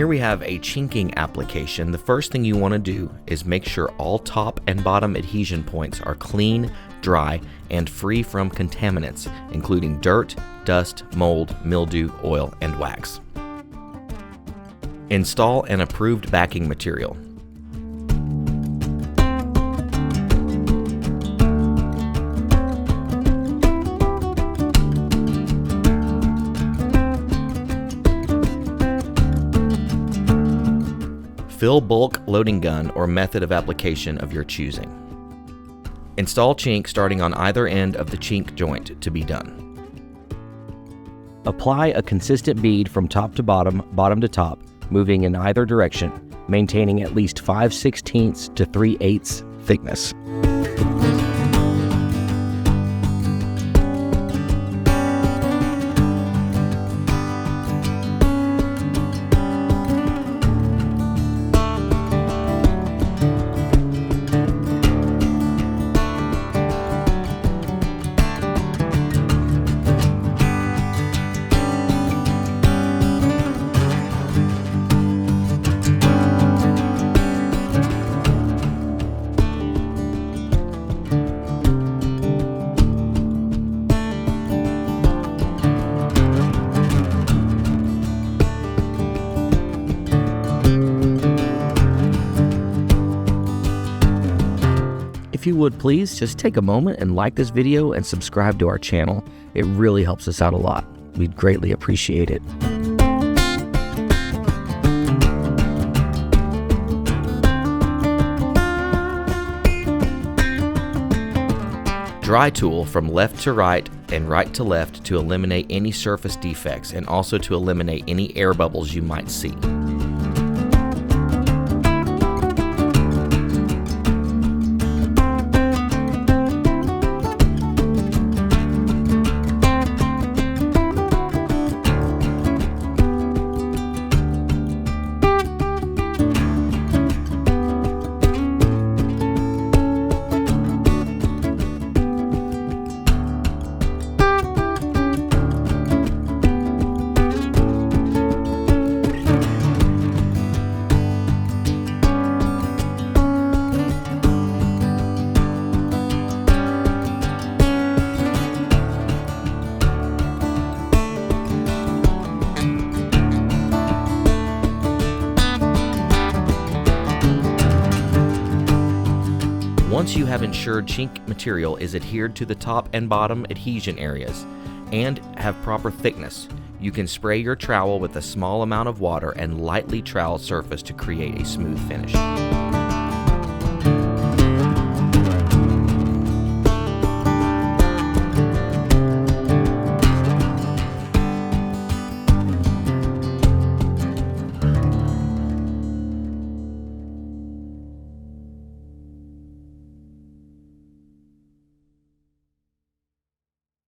Here we have a chinking application. The first thing you want to do is make sure all top and bottom adhesion points are clean, dry, and free from contaminants, including dirt, dust, mold, mildew, oil, and wax. Install an approved backing material. Fill bulk loading gun or method of application of your choosing. Install chink starting on either end of the chink joint to be done. Apply a consistent bead from top to bottom, bottom to top, moving in either direction, maintaining at least 5/16 to 3/8 thickness. If you would please, just take a moment and like this video and subscribe to our channel. It really helps us out a lot. We'd greatly appreciate it. Dry tool from left to right and right to left to eliminate any surface defects and also to eliminate any air bubbles you might see. Once you have ensured chink material is adhered to the top and bottom adhesion areas and have proper thickness, you can spray your trowel with a small amount of water and lightly trowel surface to create a smooth finish.